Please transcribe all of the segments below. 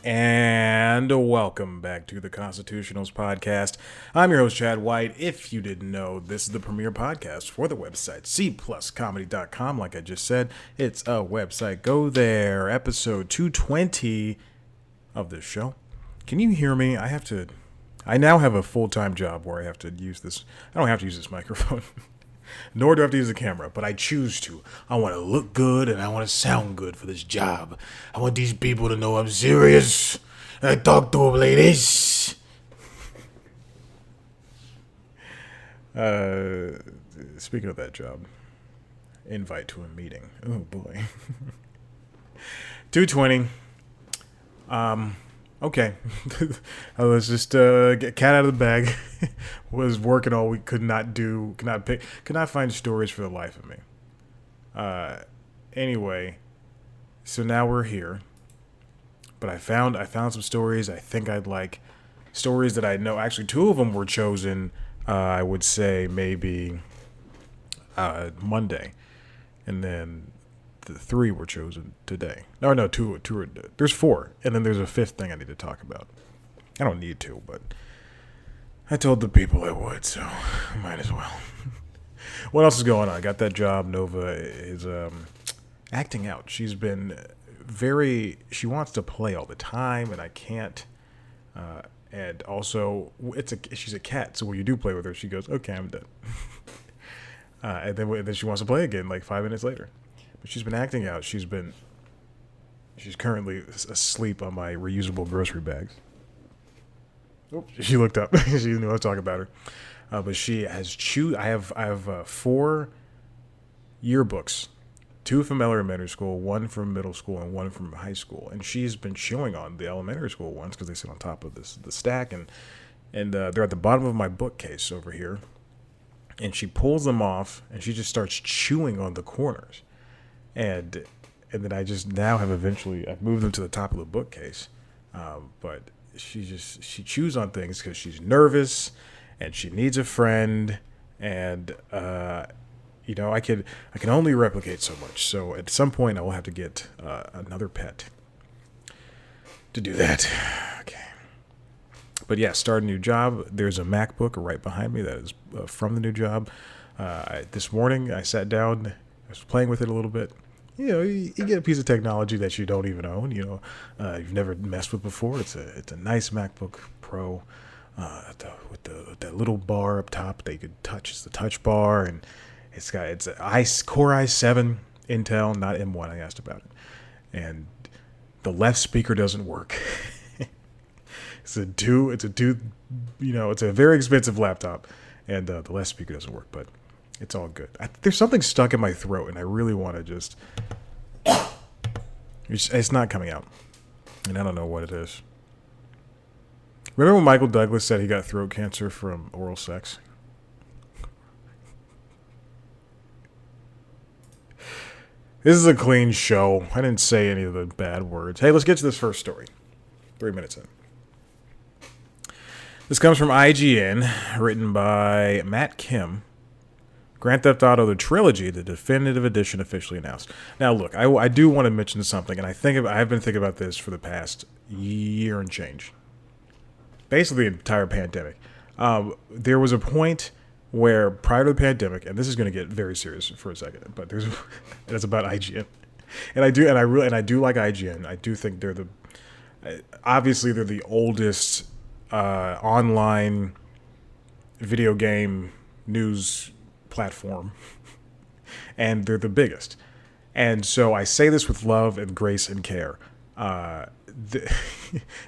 And welcome back to the Constitutionals podcast. I'm your host, Chad White. If you didn't know, this is the premier podcast for the website, cpluscomedy.com. Like I just said, it's a website. Go there. Episode 220 of this show. Can you hear me? I now have a full-time job where I have to use this. I don't have to use this microphone. Nor do I have to use a camera, but I choose to. I want to look good and I want to sound good for this job. I want these people to know I'm serious. I talk to them like this. Speaking of that job, invite to a meeting. Oh boy. 220. Okay. Let's just get cat out of the bag. Was working all week, could not find stories for the life of me. Anyway, so now we're here. But I found some stories I think I'd like. Stories that I know. Actually, two of them were chosen, I would say maybe Monday. And then the three were chosen today. No, two. There's four, and then there's a fifth thing I need to talk about. I don't need to, but I told the people I would, so I might as well. What else is going on? I got that job. Nova is acting out. She's been she wants to play all the time, and I can't. And also, she's a cat, so when you do play with her, she goes, "Okay, I'm done." And then she wants to play again, like 5 minutes later. But she's been acting out. She's currently asleep on my reusable grocery bags. Oh, she looked up. She knew I was talking about her. But she has I have 4 yearbooks, 2 from elementary school, 1 from middle school, and 1 from high school. And she's been chewing on the elementary school ones because they sit on top of the stack, and they're at the bottom of my bookcase over here. And she pulls them off, and she just starts chewing on the corners. And then I just now have I've moved them to the top of the bookcase. But she chews on things because she's nervous and she needs a friend. And, I can only replicate so much. So at some point I will have to get another pet to do that. Okay. But yeah, start a new job. There's a MacBook right behind me that is from the new job. This morning I sat down, I was playing with it a little bit. You get a piece of technology that you don't even own, you've never messed with before. It's a nice MacBook Pro with that little bar up top that you could touch. It's the touch bar, and it's a Core i7 Intel, not M1. I asked about it, and the left speaker doesn't work. It's a very expensive laptop, and the left speaker doesn't work, but it's all good. There's something stuck in my throat, and I really want to just... It's not coming out, and I don't know what it is. Remember when Michael Douglas said he got throat cancer from oral sex? This is a clean show. I didn't say any of the bad words. Hey, let's get to this first story. 3 minutes in. This comes from IGN, written by Matt Kim. Grand Theft Auto the Trilogy, the definitive edition, officially announced. Now, look, I do want to mention something, and I've been thinking about this for the past year and change. Basically, the entire pandemic. There was a point where, prior to the pandemic, and this is going to get very serious for a second, but it's about IGN, and I do like IGN. I do think they're obviously they're the oldest online video game news platform, and they're the biggest. And so I say this with love and grace and care.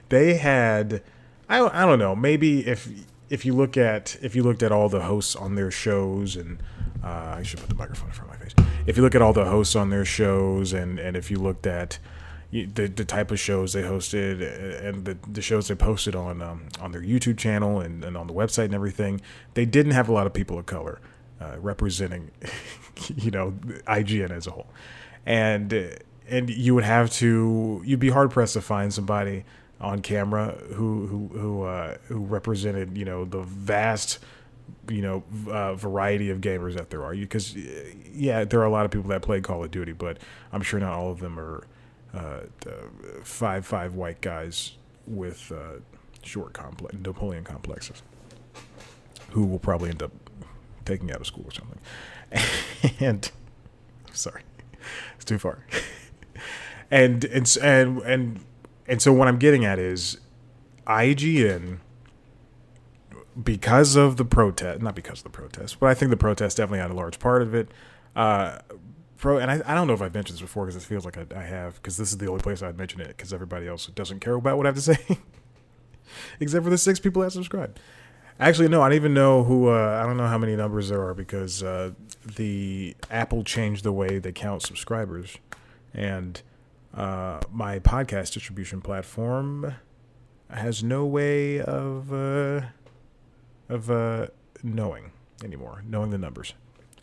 They had, I don't know, maybe if you looked at all the hosts on their shows, and I should put the microphone in front of my face. If you look at all the hosts on their shows, and if you looked at the type of shows they hosted, and the shows they posted on their YouTube channel and on the website and everything, they didn't have a lot of people of color representing, IGN as a whole, and you'd be hard pressed to find somebody on camera who represented the vast variety of gamers that there are. Because there are a lot of people that play Call of Duty, but I'm sure not all of them are five white guys with Napoleon complexes, who will probably end up taking out of school or something. And sorry, it's too far. And so what I'm getting at is IGN, because of the protest, not because of the protest, but I think the protest definitely had a large part of it. And I don't know if I've mentioned this before because it feels like I have, because this is the only place I'd mention it, because everybody else doesn't care about what I have to say, except for the 6 people that subscribe. Actually, no, I don't even know who. I don't know how many numbers there are, because the Apple changed the way they count subscribers, and my podcast distribution platform has no way of knowing the numbers.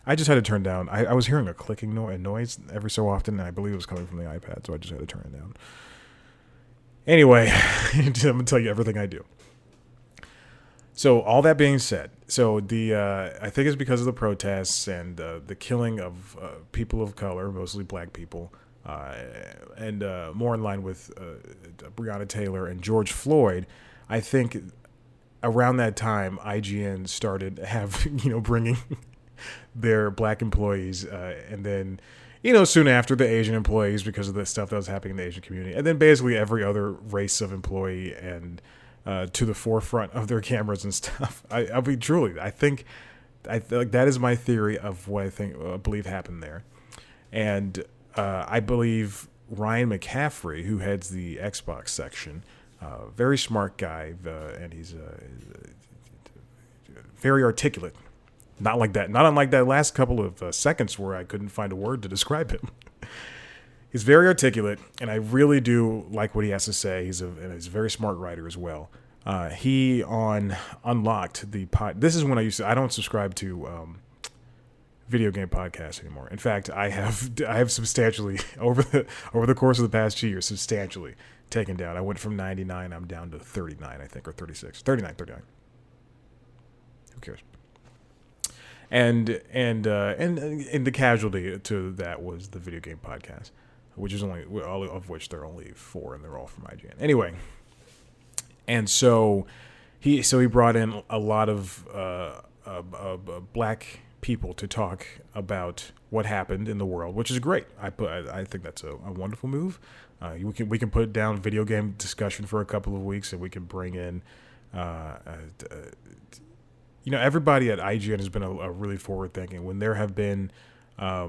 I just had to turn down. I was hearing a clicking noise every so often, and I believe it was coming from the iPad, so I just had to turn it down. Anyway, I'm gonna tell you everything I do. So all that being said, so I think it's because of the protests and the killing of people of color, mostly black people, and more in line with Breonna Taylor and George Floyd. I think around that time, IGN started bringing their black employees, and then soon after the Asian employees, because of the stuff that was happening in the Asian community, and then basically every other race of employee, and to the forefront of their cameras and stuff. I mean, truly, I think that is my theory of what I believe happened there. And I believe Ryan McCaffrey, who heads the Xbox section, very smart guy, and he's very articulate. Not unlike that last couple of seconds where I couldn't find a word to describe him. He's very articulate, and I really do like what he has to say. He's a very smart writer as well. He unlocked the pod. This is when I don't subscribe to video game podcasts anymore. In fact, I have substantially over the course of the past 2 years substantially taken down. I went from 99, I'm down to 39, I think, or 36, 39. Who cares? And the casualty to that was the video game podcast, which is all of which there are only 4, and they're all from IGN. Anyway, and so he brought in a lot of black people to talk about what happened in the world, which is great. I think that's a wonderful move. We can put down video game discussion for a couple of weeks, and we can bring in everybody at IGN has been a really forward thinking. When there have been I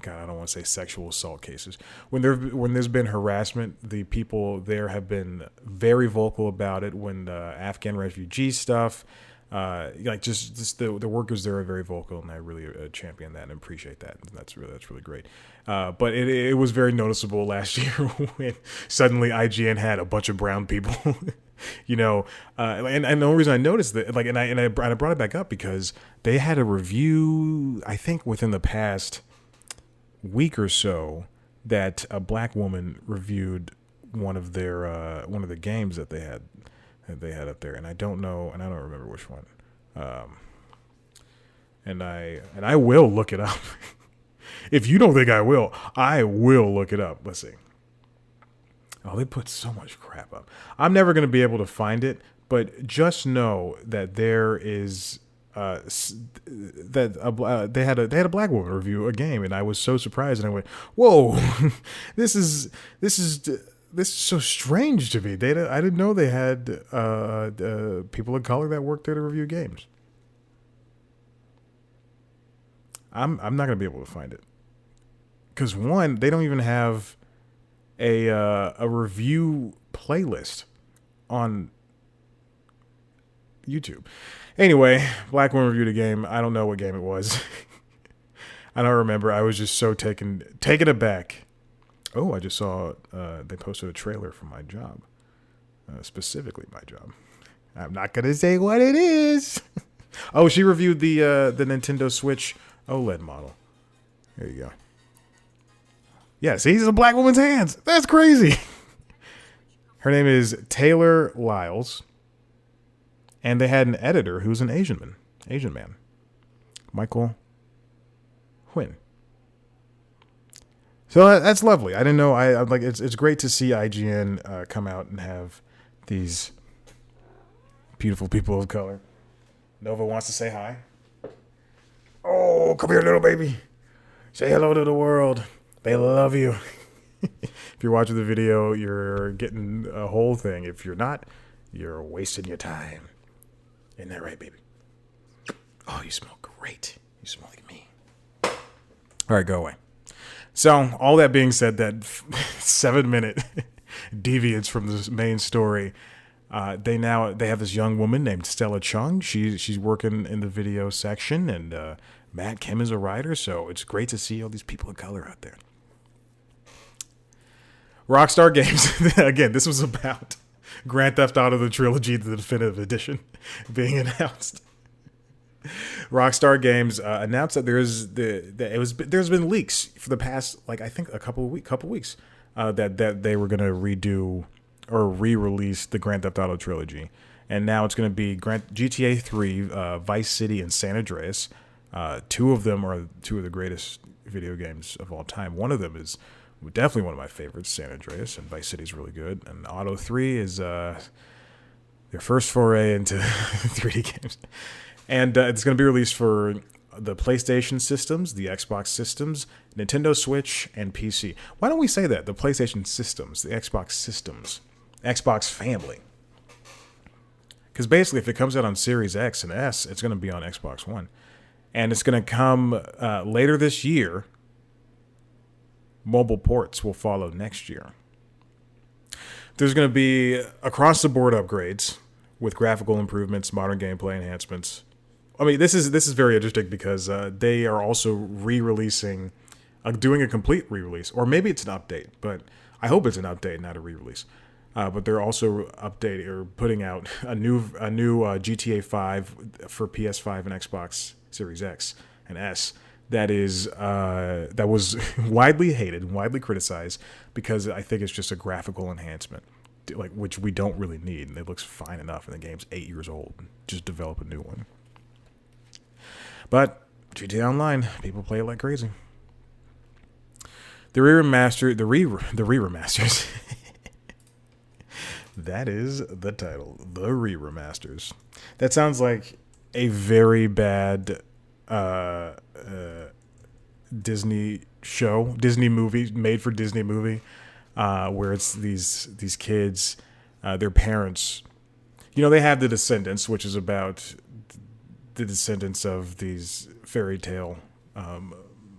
don't want to say sexual assault cases. When there's been harassment, the people there have been very vocal about it. When the Afghan refugee stuff, just the workers there are very vocal, and I really champion that and appreciate that. That's really great. But it was very noticeable last year when suddenly IGN had a bunch of brown people. And the only reason I noticed that, and I brought it back up because they had a review, I think within the past week or so, that a black woman reviewed one of the games that they had up there, and I don't remember which one. And I will look it up. If you don't think I will look it up. Let's see. Oh, they put so much crap up. I'm never going to be able to find it, but just know that there is they had a black woman review a game, and I was so surprised, and I went, "Whoa, this is so strange to me." I didn't know they had people of color that worked there to review games. I'm not going to be able to find it because, one, they don't even have a review playlist on YouTube. Anyway, black woman reviewed a game. I don't know what game it was. I don't remember. I was just so taken aback. Oh, I just saw they posted a trailer for my job, specifically my job. I'm not gonna say what it is. Oh, she reviewed the Nintendo Switch OLED model. There you go. Yeah, see, it's a black woman's hands. That's crazy. Her name is Taylor Lyles. And they had an editor who's an Asian man, Michael Huynh. So that's lovely. I didn't know. I'm like, it's great to see IGN come out and have these beautiful people of color. Nova wants to say hi. Oh, come here, little baby. Say hello to the world. They love you. If you're watching the video, you're getting a whole thing. If you're not, you're wasting your time. Isn't that right, baby? Oh, you smell great. You smell like me. All right, go away. So, all that being said, that 7-minute deviance from the main story, they have this young woman named Stella Chung. She's working in the video section, and Matt Kim is a writer. So it's great to see all these people of color out there. Rockstar Games. Again, this was about Grand Theft Auto the Trilogy, the definitive edition, being announced. Rockstar Games announced that there's been leaks for the past, like, I think a couple weeks that they were going to redo or re-release the Grand Theft Auto trilogy, and now it's going to be GTA 3, Vice City, and San Andreas. Two of them are two of the greatest video games of all time. One of them is definitely one of my favorites, San Andreas, and Vice City is really good. And Auto 3 is their first foray into 3D games. And it's going to be released for the PlayStation systems, the Xbox systems, Nintendo Switch, and PC. Why don't we say that? The PlayStation systems, the Xbox systems, Xbox family. Because basically, if it comes out on Series X and S, it's going to be on Xbox One. And it's going to come later this year. Mobile ports will follow next year. There's going to be across-the-board upgrades with graphical improvements, modern gameplay enhancements. I mean, this is very interesting because they are also re-releasing, doing a complete re-release, or maybe it's an update, but I hope it's an update, not a re-release. But they're also putting out a new GTA 5 for PS5 and Xbox Series X and S. That was widely hated and widely criticized because I think it's just a graphical enhancement, like, which we don't really need, and it looks fine enough, and the game's 8 years old. Just develop a new one. But GTA Online, people play it like crazy. The ReRemasters. That is the title. The ReRemasters. That sounds like a very bad Disney show, Disney movie, made for Disney movie, where it's these kids, their parents. You know, they have The Descendants, which is about the descendants of these fairy tale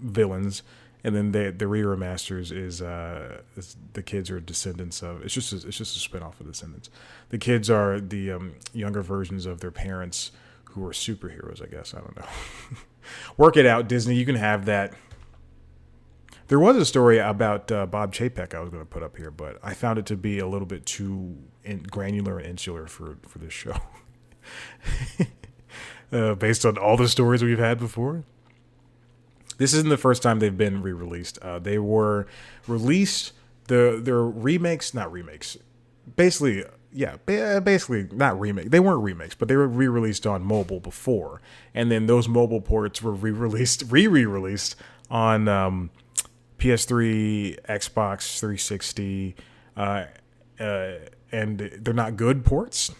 villains, and then the ReRemasters is the kids are descendants of. It's just a spinoff of Descendants. The kids are the younger versions of their parents who are superheroes, I guess. I don't know. Work it out, Disney. You can have that. There was a story about Bob Chapek I was going to put up here, but I found it to be a little bit too granular and insular for this show. Based on all the stories we've had before. This isn't the first time they've been re-released. They were released, they're remakes, not remakes. Basically not remake. They weren't remakes, but they were re-released on mobile before. And then those mobile ports were re-released on PS3, Xbox 360, and they're not good ports.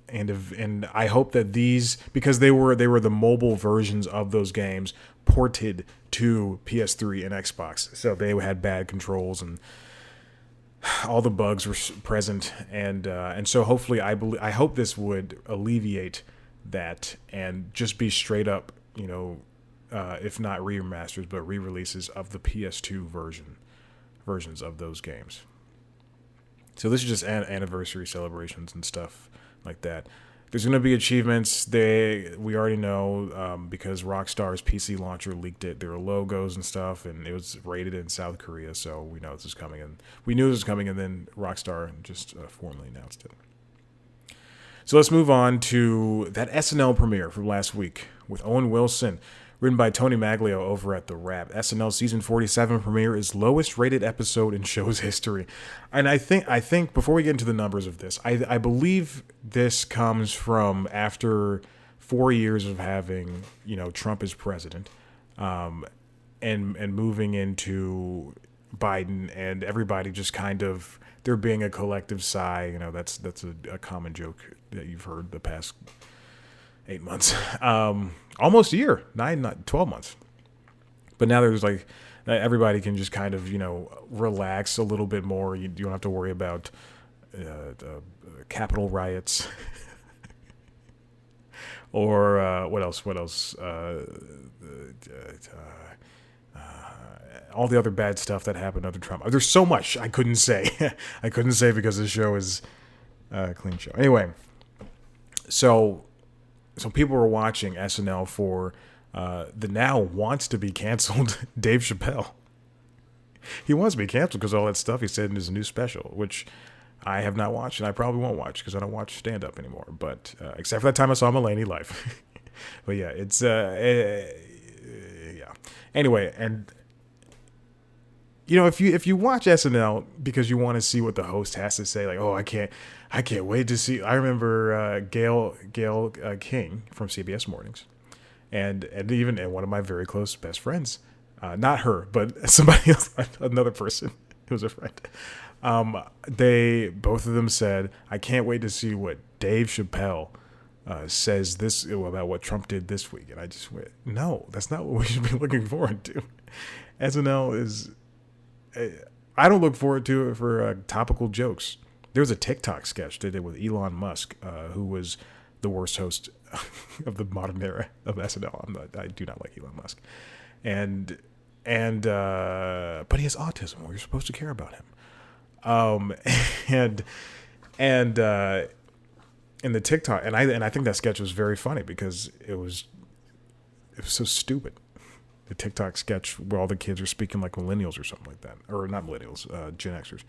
And I hope that these, because they were the mobile versions of those games ported to PS3 and Xbox, so they had bad controls and all the bugs were present, and so hopefully I hope this would alleviate that and just be straight up, if not remasters, but re-releases of the PS2 versions of those games. So this is just anniversary celebrations and stuff like that. There's going to be achievements. We already know because Rockstar's PC launcher leaked it. There are logos and stuff, and it was rated in South Korea, so we know this is coming. And we knew this was coming, and then Rockstar just formally announced it. So let's move on to that SNL premiere from last week with Owen Wilson, written by Tony Maglio over at The Wrap. SNL Season 47 premiere is lowest rated episode in show's history. And I think before we get into the numbers of this, I believe this comes from after 4 years of having, Trump as president, and moving into Biden and everybody just kind of there being a collective sigh. You know, that's a common joke that you've heard the past 8 months, almost a year, 12 months. But now there's like everybody can just kind of relax a little bit more. You don't have to worry about Capitol riots. Or what else? All the other bad stuff that happened under Trump. There's so much I couldn't say. I couldn't say because this show is a clean show. Anyway, so people were watching SNL for the now wants to be canceled Dave Chappelle. He wants to be canceled because of all that stuff he said in his new special, which I have not watched, and I probably won't watch because I don't watch stand-up anymore. But except for that time I saw Mulaney live. But yeah, it's yeah. Anyway, and if you watch SNL because you want to see what the host has to say, like, oh, I can't wait to see. I remember Gail King from CBS Mornings, and one of my very close best friends, not her, but somebody else, another person who was a friend. They both of them said, I can't wait to see what Dave Chappelle says this about what Trump did this week. And I just went, no, that's not what we should be looking forward to. SNL is, I don't look forward to it for topical jokes. There was a TikTok sketch they did with Elon Musk, who was the worst host of the modern era of SNL. I do not like Elon Musk, and but he has autism. We're supposed to care about him. And in the TikTok, and I think that sketch was very funny because it was so stupid. The TikTok sketch where all the kids are speaking like millennials or something like that, or not millennials, Gen Xers,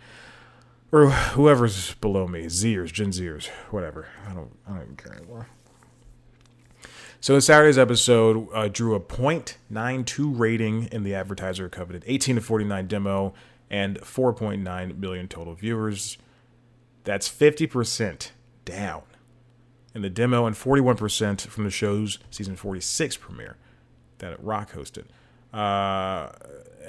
or whoever's below me, Zers, Gen Zers, whatever. I don't even care anymore. So Saturday's episode drew a .92 rating in the advertiser coveted 18 to 49 demo. And 4.9 million total viewers. That's 50% down in the demo and 41% from the show's season 46 premiere that Rock hosted.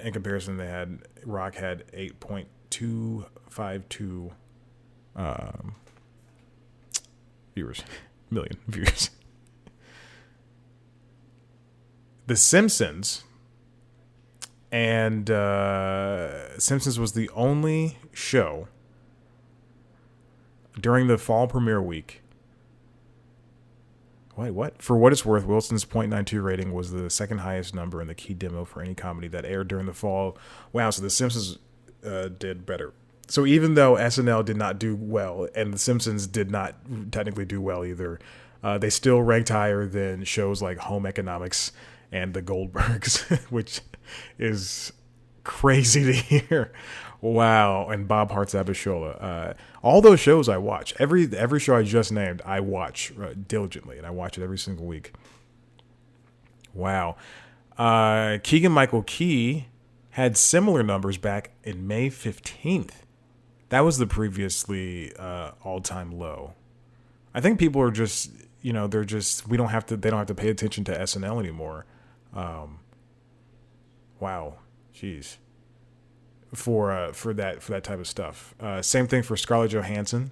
In comparison, Rock had 8.252 million viewers. The Simpsons. And Simpsons was the only show during the fall premiere week. Wait, what? For what it's worth, Wilson's .92 rating was the second highest number in the key demo for any comedy that aired during the fall. Wow, so The Simpsons did better. So even though SNL did not do well, and The Simpsons did not technically do well either, they still ranked higher than shows like Home Economics and The Goldbergs, which is crazy to hear. Wow. And Bob Hart's Abishola. All those shows I watch. Every show I just named, I watch diligently, and I watch it every single week. Wow. Keegan-Michael Key had similar numbers back in May 15th. That was the previously all-time low. I think people are just, they don't have to pay attention to SNL anymore. Wow, jeez. For that type of stuff. Same thing for Scarlett Johansson.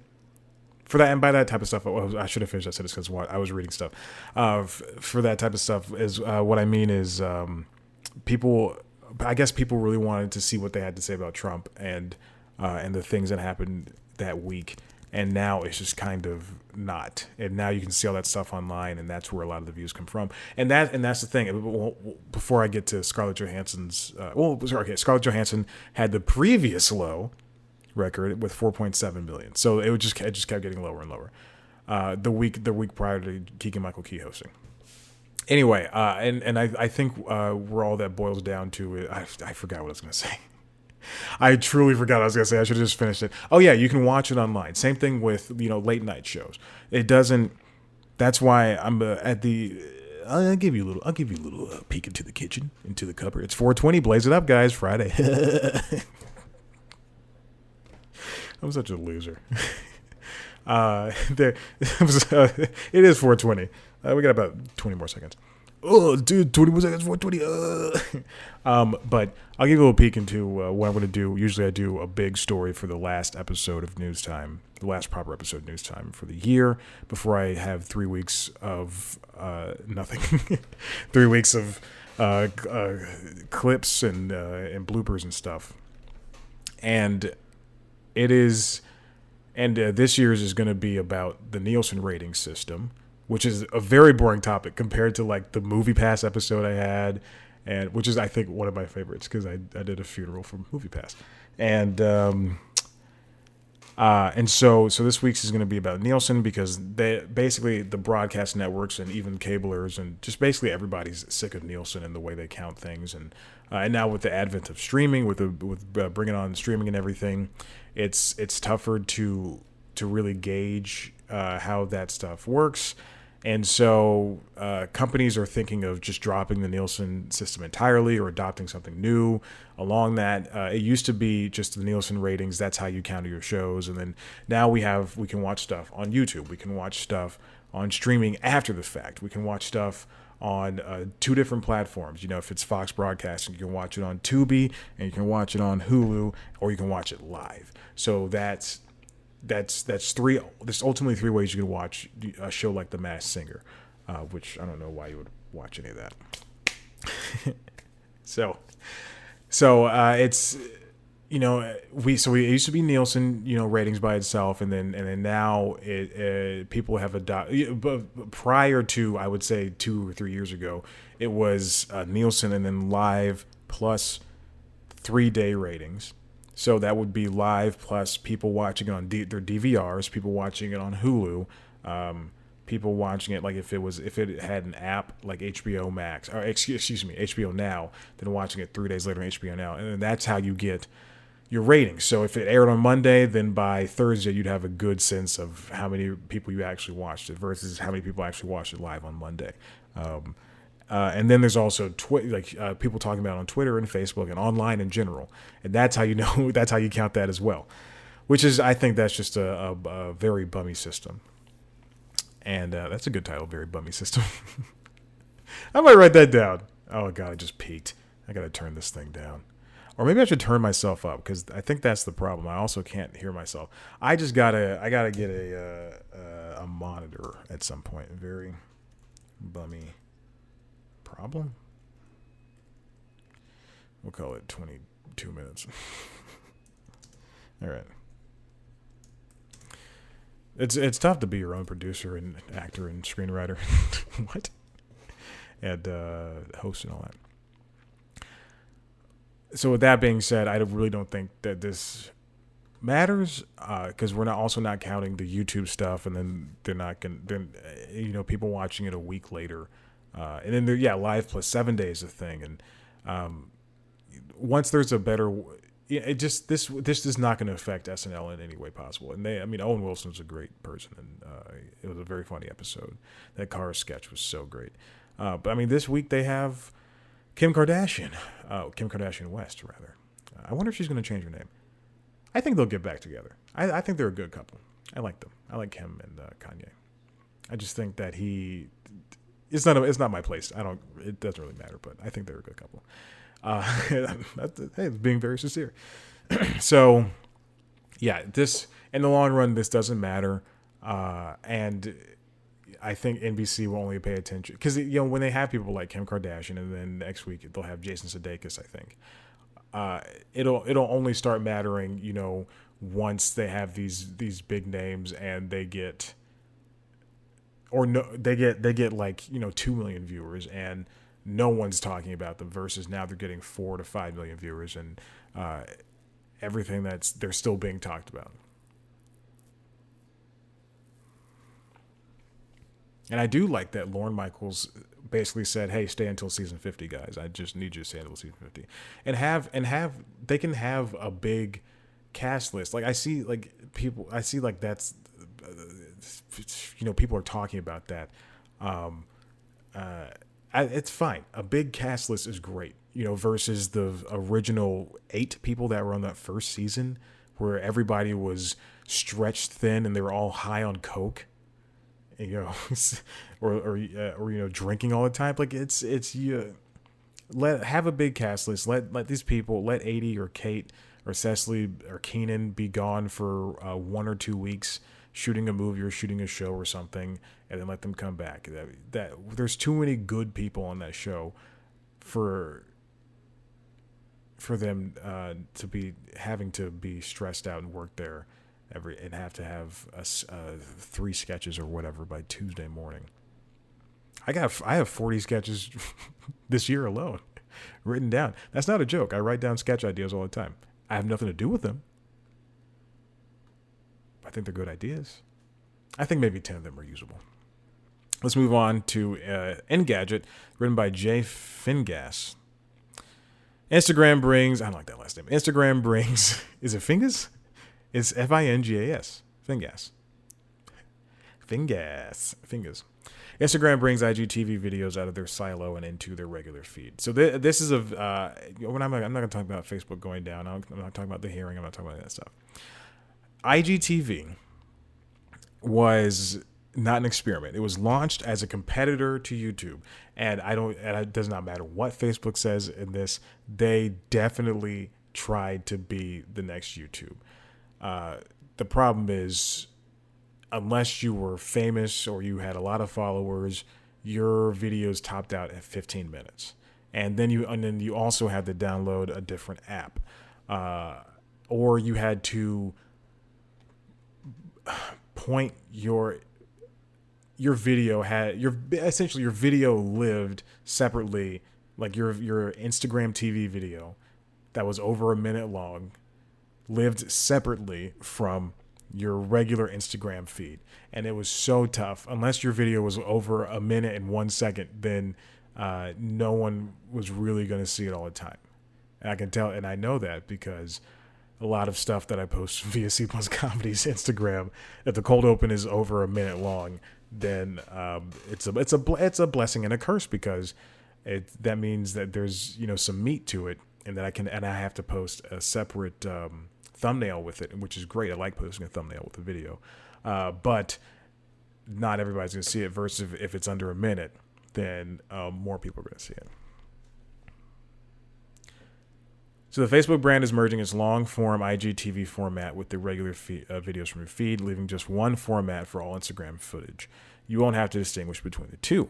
For that, and by that type of stuff, I should have finished that sentence because I was reading stuff. For that type of stuff is what I mean is people. I guess people really wanted to see what they had to say about Trump and the things that happened that week. And now it's just kind of not. And now you can see all that stuff online, and that's where a lot of the views come from. And that's the thing. Before I get to Scarlett Johansson's, Scarlett Johansson had the previous low record with 4.7 million. So it just kept getting lower and lower. The week prior to Keegan-Michael Key hosting. Anyway, and I think where all that boils down to, I forgot what I was going to say. I truly forgot what I was going to say. I should have just finished it. Oh yeah, you can watch it online. Same thing with late night shows. It doesn't. That's why I'm at the. I'll give you a little peek into the kitchen, into the cupboard. It's 4:20. Blaze it up, guys. Friday. I'm such a loser. It is 4:20. We got about 20 more seconds. oh, dude, 21 seconds, 420. But I'll give you a little peek into what I'm going to do. Usually I do a big story for the last episode of News Time, the last proper episode of News Time for the year, before I have 3 weeks of nothing. 3 weeks of clips and bloopers and stuff. And it is, and this year's is going to be about the Nielsen rating system, which is a very boring topic compared to like the Movie Pass episode I had, and which is I think one of my favorites because I did a funeral for Movie Pass, and so this week's is going to be about Nielsen because they basically the broadcast networks and even cablers and just basically everybody's sick of Nielsen and the way they count things, and now with the advent of streaming, with bringing on streaming and everything, it's tougher to really gauge how that stuff works. And so companies are thinking of just dropping the Nielsen system entirely or adopting something new along that. It used to be just the Nielsen ratings. That's how you counter your shows. And then now we can watch stuff on YouTube. We can watch stuff on streaming after the fact. We can watch stuff on 2 different platforms. You know, if it's Fox Broadcasting, you can watch it on Tubi and you can watch it on Hulu, or you can watch it live. So that's three. There's ultimately 3 ways you can watch a show like The Masked Singer, which I don't know why you would watch any of that. so it's we used to be Nielsen ratings by itself, and then now people have adopted. But prior to, I would say 2 or 3 years ago, it was Nielsen and then live plus 3-day ratings. So that would be live plus people watching it on their DVRs, people watching it on Hulu, people watching it like if it had an app like HBO Max, or excuse me, HBO Now, then watching it 3 days later on HBO Now, and that's how you get your ratings. So if it aired on Monday, then by Thursday you'd have a good sense of how many people you actually watched it versus how many people actually watched it live on Monday. And then there's also people talking about it on Twitter and Facebook and online in general, and that's how that's how you count that as well. Which is, I think that's just a very bummy system, and that's a good title, very bummy system. I might write that down. Oh god, I just peaked. I gotta turn this thing down, or maybe I should turn myself up because I think that's the problem. I also can't hear myself. I gotta get a monitor at some point. Very bummy problem. We'll call it 22 minutes. All right. It's tough to be your own producer and actor and screenwriter. What? And host and all that. So with that being said, I really don't think that this matters because we're not counting the YouTube stuff, and then they're not going. People watching it a week later. And then live plus 7 days a thing, and once there's a better, this is not going to affect SNL in any way possible. And Owen Wilson's a great person, and it was a very funny episode. That car sketch was so great. But this week they have Kim Kardashian West rather. I wonder if she's going to change her name. I think they'll get back together. I think they're a good couple. I like them. I like him and Kanye. I just think that it's not my place. It doesn't really matter, but I think they're a good couple. Hey, being very sincere. So, yeah, this in the long run, this doesn't matter, and I think NBC will only pay attention because when they have people like Kim Kardashian, and then next week they'll have Jason Sudeikis. I think it'll only start mattering, once they have these big names and they get. Or no, they get like 2 million viewers and no one's talking about them. Versus now they're getting 4 to 5 million viewers and everything they're still being talked about. And I do like that Lorne Michaels basically said, "Hey, stay until season 50, guys. I just need you to stay until season 50, and they can have a big cast list. Like I see that's." People are talking about that. It's fine. A big cast list is great, versus the original 8 people that were on that first season where everybody was stretched thin and they were all high on coke. or drinking all the time. Like it's you. Have a big cast list. Let these people, let 80 or Kate or Cecily or Keenan be gone for 1 or 2 weeks shooting a movie or shooting a show or something, and then let them come back. That there's too many good people on that show for them to be having to be stressed out and work there and have to have 3 sketches or whatever by Tuesday morning. I have 40 sketches this year alone written down. That's not a joke. I write down sketch ideas all the time. I have nothing to do with them. I think they're good ideas. I think maybe 10 of them are usable. Let's move on to Engadget, written by Jay Fingas. Instagram brings, I don't like that last name. Instagram brings, is it Fingas? It's Fingas. Fingas. Fingas. Instagram brings IGTV videos out of their silo and into their regular feed. So this is I'm not going to talk about Facebook going down. I'm not talking about the hearing. I'm not talking about that stuff. IGTV was not an experiment. It was launched as a competitor to YouTube, and it does not matter what Facebook says in this. They definitely tried to be the next YouTube. The problem is, unless you were famous or you had a lot of followers, your videos topped out at 15 minutes. And then you also had to download a different app. Or you had to point your video essentially your video lived separately, like your Instagram TV video that was over a minute long lived separately from your regular Instagram feed. And it was so tough. Unless your video was over a minute and 1 second, then no one was really going to see it all the time. And I can tell, and I know that because a lot of stuff that I post via C Plus Comedy's Instagram, if the cold open is over a minute long, then it's a blessing and a curse, because that means that there's some meat to it, and that I have to post a separate thumbnail with it, which is great. I like posting a thumbnail with the video, but not everybody's going to see it. Versus if it's under a minute, then more people are going to see it. So the Facebook brand is merging its long-form IGTV format with the regular videos from your feed, leaving just one format for all Instagram footage. You won't have to distinguish between the two.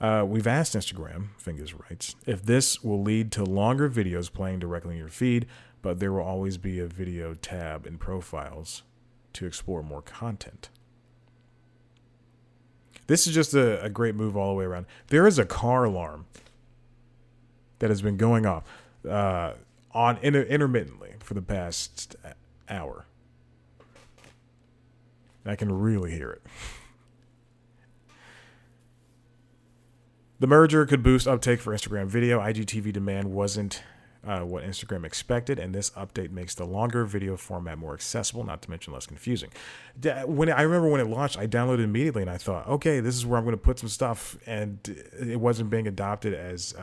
We've asked Instagram, Fingers writes, if this will lead to longer videos playing directly in your feed, but there will always be a video tab in profiles to explore more content. This is just a great move all the way around. There is a car alarm that has been going off intermittently for the past hour. I can really hear it. The merger could boost uptake for Instagram video. IGTV demand wasn't what Instagram expected, and this update makes the longer video format more accessible, not to mention less confusing. I remember when it launched, I downloaded it immediately, and I thought, okay, this is where I'm going to put some stuff, and it wasn't being adopted as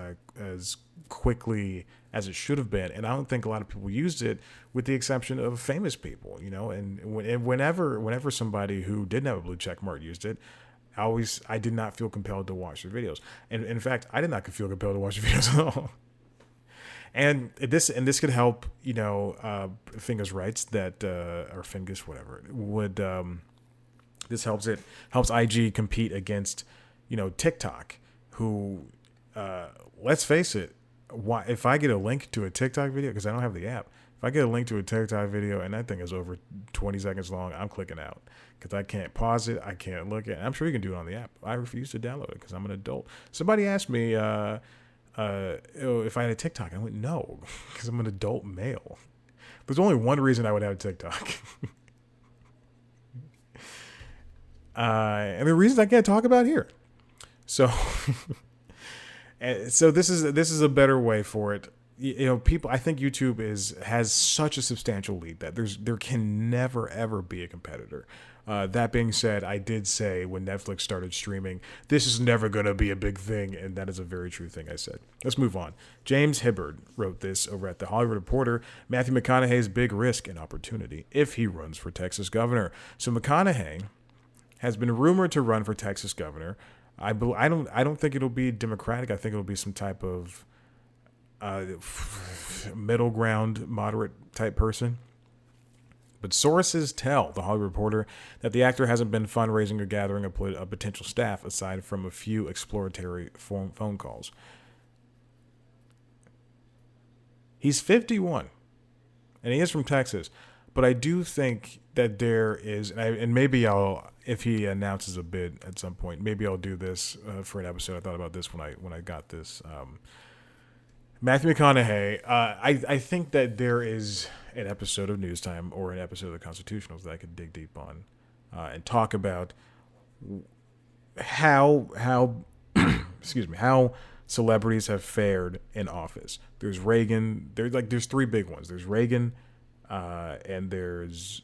quickly as it should have been. And I don't think a lot of people used it, with the exception of famous people, And whenever somebody who didn't have a blue check mark used it, I did not feel compelled to watch their videos. And in fact, I did not feel compelled to watch the videos at all. And this could help, Fingers writes that, or Fingers, whatever, would, this helps IG compete against, TikTok, who, let's face it, if I get a link to a TikTok video, because I don't have the app, if I get a link to a TikTok video and that thing is over 20 seconds long, I'm clicking out, because I can't pause it. I can't look at it. I'm sure you can do it on the app. I refuse to download it because I'm an adult. Somebody asked me if I had a TikTok. I went, no, because I'm an adult male. There's only one reason I would have a TikTok. And the reasons I can't talk about here. So, so this is a better way for it. People, I think YouTube has such a substantial lead that there can never ever be a competitor. That being said, I did say when Netflix started streaming, this is never going to be a big thing, and that is a very true thing I said. Let's move on. James Hibbard wrote this over at The Hollywood Reporter. Matthew McConaughey's big risk and opportunity if he runs for Texas governor. So McConaughey has been rumored to run for Texas governor. I don't think it'll be Democratic. I think it'll be some type of middle ground, moderate type person. But sources tell The Hollywood Reporter that the actor hasn't been fundraising or gathering a potential staff aside from a few exploratory phone calls. He's 51, and he is from Texas. But I do think that there is, and maybe if he announces a bid at some point, maybe I'll do this for an episode. I thought about this when I got this. Matthew McConaughey, I think that there is an episode of News Time or an episode of the Constitutionals that I could dig deep on and talk about how excuse me, how celebrities have fared in office. There's Reagan. There's three big ones. There's Reagan, and there's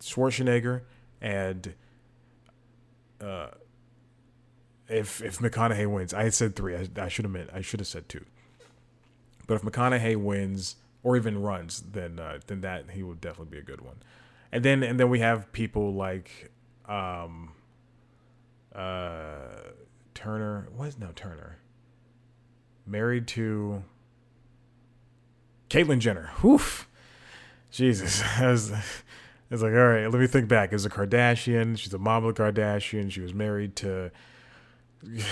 Schwarzenegger, and if McConaughey wins, I had said three. I should have said two. But if McConaughey wins or even runs, then that he would definitely be a good one. And then we have people like Turner. What is no Turner? Married to Caitlyn Jenner. Oof. Jesus. It's like, all right, let me think back. Is a Kardashian. She's a mom of a Kardashian. She was married to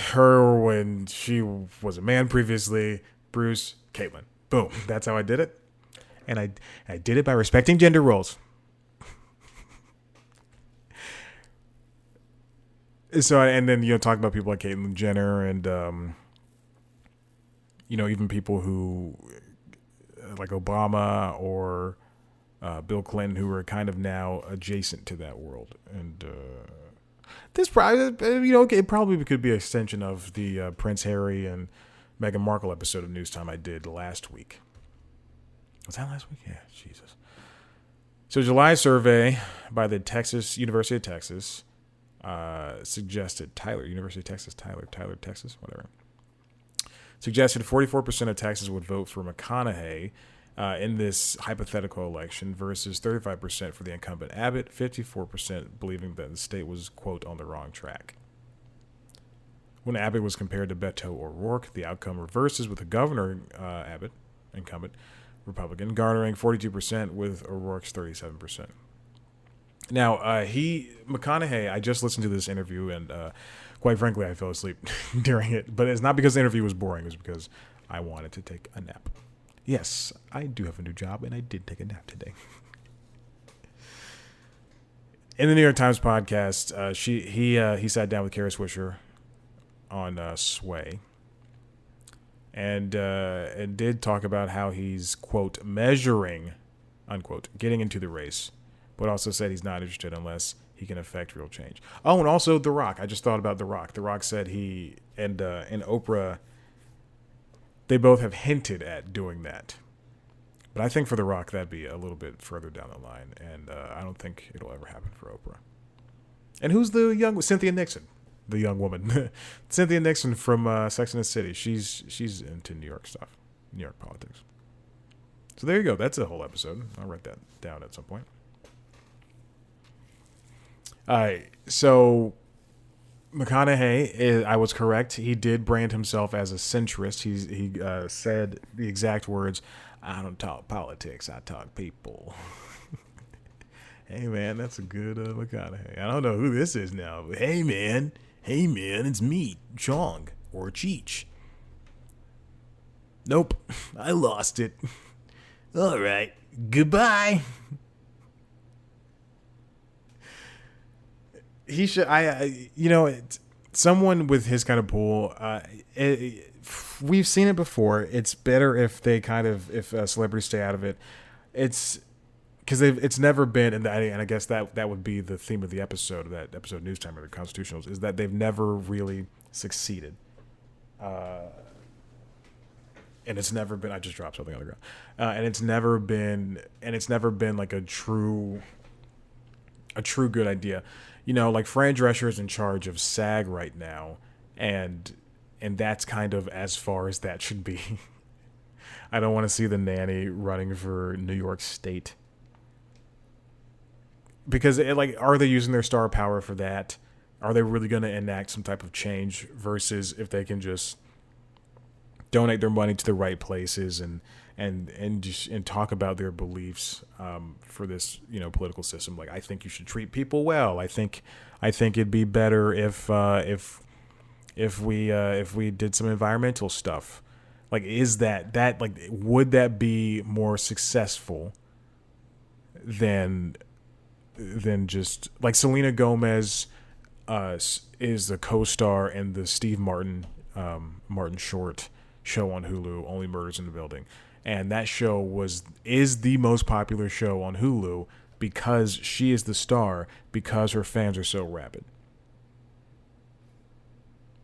her when she was a man previously. Bruce, Caitlyn. Boom. That's how I did it. And I did it by respecting gender roles. So, and then, talking about people like Caitlyn Jenner and, even people who, like Obama or Bill Clinton, who are kind of now adjacent to that world. And this probably, it probably could be an extension of the Prince Harry and Meghan Markle episode of News Time I did last week. Was that last week? Yeah, Jesus. So July survey by the University of Texas suggested University of Texas, Tyler, Texas, whatever. Suggested 44% of Texans would vote for McConaughey in this hypothetical election versus 35% for the incumbent Abbott, 54% believing that the state was, quote, on the wrong track. When Abbott was compared to Beto O'Rourke, the outcome reverses with the governor, Abbott, incumbent, Republican, garnering 42% with O'Rourke's 37%. Now, McConaughey, I just listened to this interview and quite frankly, I fell asleep during it. But it's not because the interview was boring. It was because I wanted to take a nap. Yes, I do have a new job, and I did take a nap today. In the New York Times podcast, he sat down with Kara Swisher on Sway, and did talk about how he's, quote, measuring, unquote, getting into the race, but also said he's not interested unless he can affect real change. Oh, and also The Rock. I just thought about The Rock. The Rock said he and Oprah, they both have hinted at doing that. But I think for The Rock, that'd be a little bit further down the line, and I don't think it'll ever happen for Oprah. And who's the young Cynthia Nixon? The young woman. Cynthia Nixon from Sex and the City. She's into New York stuff, New York politics. So there you go. That's a whole episode. I'll write that down at some point. All right, so McConaughey, I was correct. He did brand himself as a centrist. He said the exact words, "I don't talk politics, I talk people." Hey, man, that's a good McConaughey. I don't know who this is now, but hey, man, it's me, Chong, or Cheech. Nope, I lost it. All right, goodbye. He should. Someone with his kind of pool. We've seen it before. It's better if they if celebrities stay out of it. It's because it's never been, and I guess that would be the theme of the episode of that episode of News Time or the Constitutionals, is that they've never really succeeded. And it's never been. I just dropped something on the ground. And it's never been like a true a true good idea. You know, like Fran Drescher is in charge of SAG right now, and that's kind of as far as that should be. I don't want to see the nanny running for New York State because like, are they using their star power for that? Are they really going to enact some type of change versus if they can just donate their money to the right places and talk about their beliefs for this political system? Like, I think you should treat people well. I think it'd be better if we did some environmental stuff. Like, is that like, would that be more successful than just like Selena Gomez is the co-star in the Steve Martin short show on Hulu, Only Murders in the Building, and that show is the most popular show on Hulu because she is the star, because her fans are so rabid.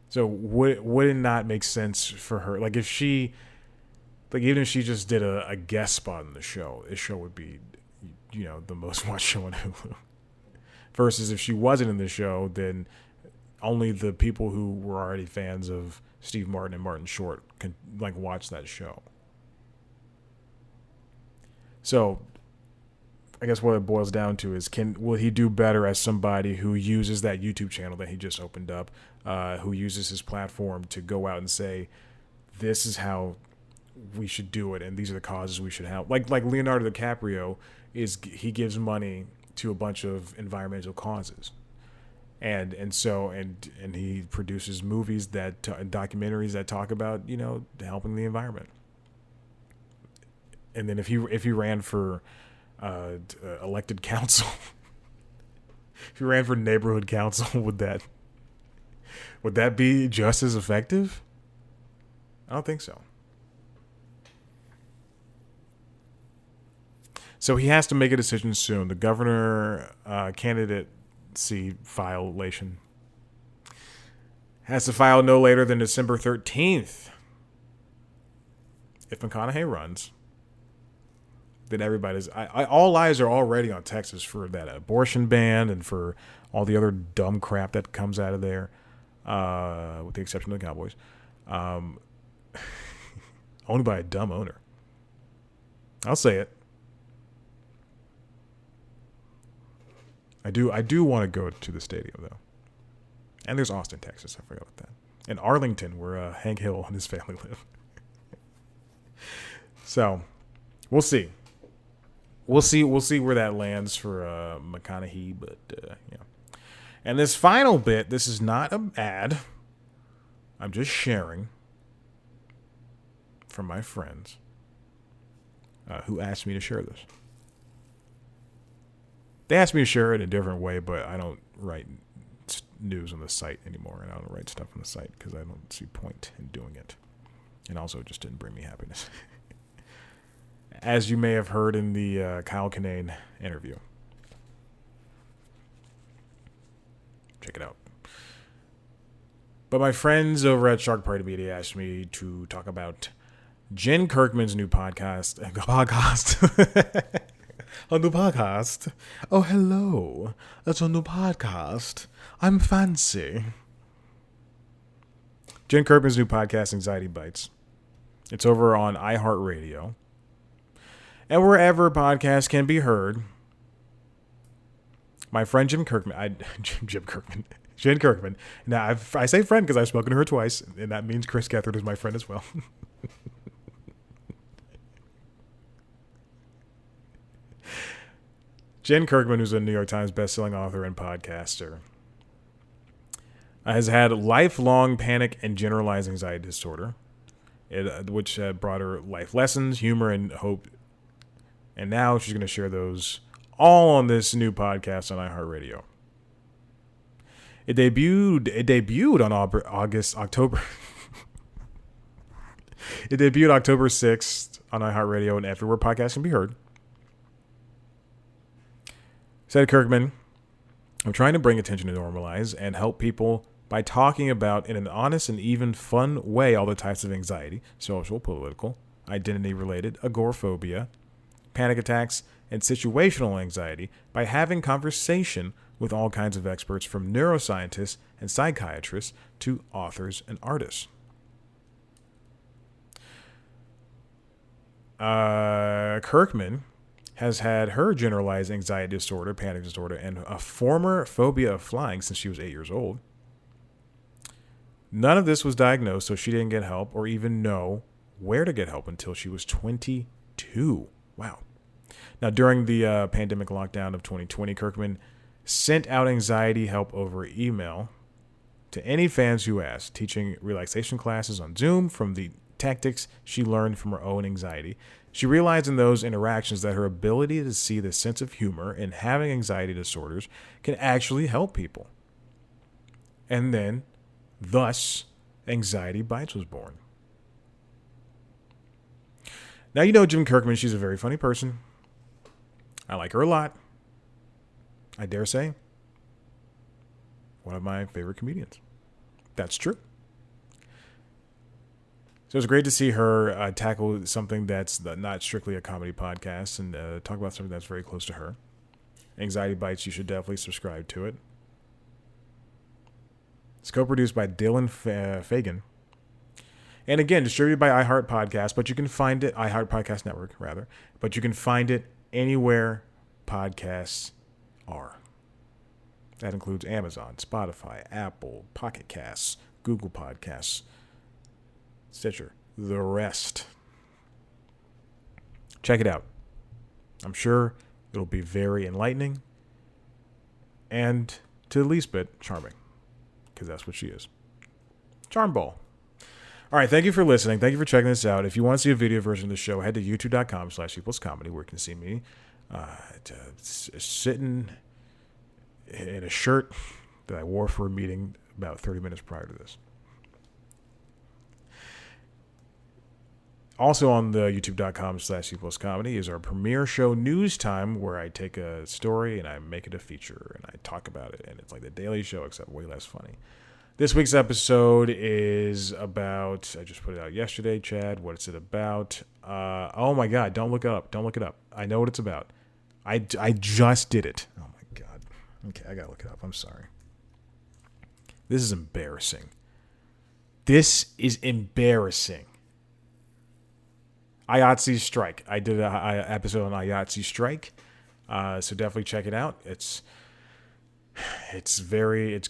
So would it not make sense for her? Like, if she, like, even if she just did a guest spot in the show, this show would be, the most watched show on Hulu. Versus if she wasn't in the show, then only the people who were already fans of Steve Martin and Martin Short can like watch that show. So I guess what it boils down to is, will he do better as somebody who uses that YouTube channel that he just opened up, who uses his platform to go out and say, this is how we should do it, and these are the causes we should help. Like Leonardo DiCaprio he gives money to a bunch of environmental causes, and he produces movies and documentaries that talk about helping the environment. And then if he ran for elected council, if he ran for neighborhood council, would that be just as effective? I don't think so. So he has to make a decision soon. The governor candidacy violation has to file no later than December 13th. If McConaughey runs, then everybody's... all eyes are already on Texas for that abortion ban and for all the other dumb crap that comes out of there, with the exception of the Cowboys. Owned by a dumb owner. I'll say it. I do want to go to the stadium, though. And there's Austin, Texas. I forgot about that. And Arlington, where Hank Hill and his family live. So, we'll see. We'll see where that lands for McConaughey, but yeah. And this final bit, this is not an ad. I'm just sharing from my friends who asked me to share this. They asked me to share it in a different way, but I don't write news on the site anymore, and I don't write stuff on the site because I don't see point in doing it. And also, it just didn't bring me happiness. As you may have heard in the Kyle Kinane interview. Check it out. But my friends over at Shark Party Media asked me to talk about Jen Kirkman's new podcast. A new podcast. Oh, hello. It's a new podcast. I'm fancy. Jen Kirkman's new podcast, Anxiety Bites. It's over on iHeartRadio. And wherever podcasts can be heard. My friend Jen Kirkman. Now, I say friend because I've spoken to her twice, and that means Chris Gethard is my friend as well. Jen Kirkman, who's a New York Times bestselling author and podcaster, has had lifelong panic and generalized anxiety disorder, which brought her life lessons, humor, and hope. And now she's going to share those all on this new podcast on iHeartRadio. It debuted on October. It debuted October 6th on iHeartRadio and everywhere podcasts can be heard. Said Kirkman, I'm trying to bring attention to normalize and help people by talking about, in an honest and even fun way, all the types of anxiety, social, political, identity-related, agoraphobia, panic attacks, and situational anxiety by having conversation with all kinds of experts, from neuroscientists and psychiatrists to authors and artists. Kirkman has had her generalized anxiety disorder, panic disorder, and a former phobia of flying since she was 8 years old. None of this was diagnosed, so she didn't get help or even know where to get help until she was 22. Wow. Now, during the pandemic lockdown of 2020, Kirkman sent out anxiety help over email to any fans who asked, teaching relaxation classes on Zoom from the tactics she learned from her own anxiety. She realized in those interactions that her ability to see the sense of humor in having anxiety disorders can actually help people. And then, thus, Anxiety Bites was born. Now, you know Jim Kirkman. She's a very funny person. I like her a lot. I dare say, one of my favorite comedians. That's true. So it's great to see her tackle something that's not strictly a comedy podcast and talk about something that's very close to her. Anxiety Bites, you should definitely subscribe to it. It's co-produced by Dylan Fagan. And again, distributed by iHeart Podcast, but you can find it, iHeart Podcast Network, rather. But you can find it anywhere podcasts are. That includes Amazon, Spotify, Apple, Pocket Casts, Google Podcasts, Stitcher, the rest. Check it out. I'm sure it'll be very enlightening and, to the least bit, charming, because that's what she is. Charm Ball. All right, thank you for listening. Thank you for checking this out. If you want to see a video version of the show, head to youtube.com/equalscomedy, where you can see me sitting in a shirt that I wore for a meeting about 30 minutes prior to this. Also on the youtube.com/equalscomedy is our premiere show News Time, where I take a story and I make it a feature and I talk about it. And it's like the Daily Show, except way less funny. This week's episode is about, I just put it out yesterday, Chad. What is it about? Oh my God, don't look it up. Don't look it up. I know what it's about. I just did it. Oh my God. Okay, I gotta look it up. I'm sorry. This is embarrassing. This is embarrassing. IATSE Strike. I did an episode on IATSE Strike. So definitely check it out. It's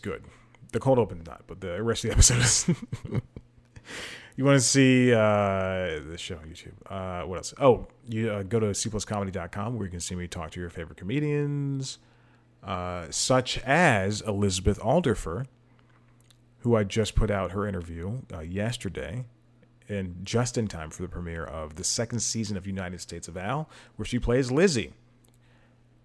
good. The cold open's not, but the rest of the episode is. You want to see the show on YouTube. What else? Oh, you go to cpluscomedy.com, where you can see me talk to your favorite comedians, such as Elizabeth Alderfer, who I just put out her interview yesterday, and just in time for the premiere of the second season of United States of Al, where she plays Lizzie.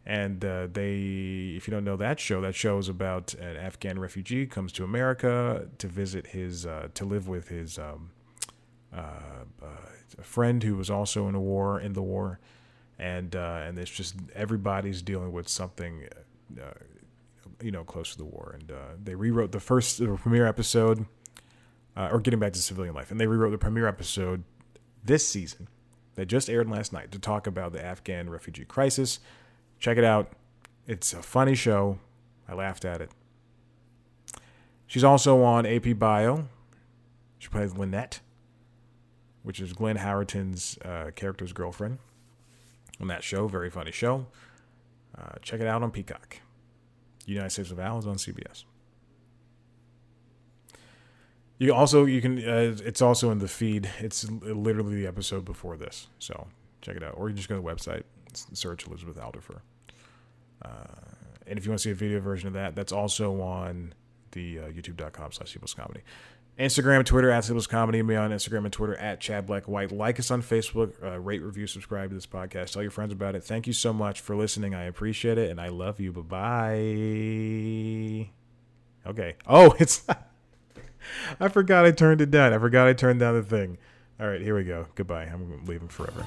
And if you don't know that show is about an Afghan refugee comes to America to visit to live with his friend who was also in the war, and it's just everybody's dealing with something, close to the war, and they rewrote the premiere episode, or getting back to civilian life, and they rewrote the premiere episode this season that just aired last night to talk about the Afghan refugee crisis. Check it out. It's a funny show. I laughed at it. She's also on AP Bio. She plays Lynette, which is Glenn Howerton's character's girlfriend on that show. Very funny show. Check it out on Peacock. United States of Al is on CBS. It's also in the feed. It's literally the episode before this. So check it out. Or you just go to the website, search Elizabeth Alderfer. And if you want to see a video version of that, that's also on the youtube.com/cpluscomedy. Instagram, Twitter, @cpluscomedy. Me on Instagram and Twitter, @ChadBlackWhite. Like us on Facebook. Rate, review, subscribe to this podcast. Tell your friends about it. Thank you so much for listening. I appreciate it, and I love you. Bye-bye. Okay. Oh, it's... I forgot I turned it down. I forgot I turned down the thing. All right, here we go. Goodbye. I'm leaving forever.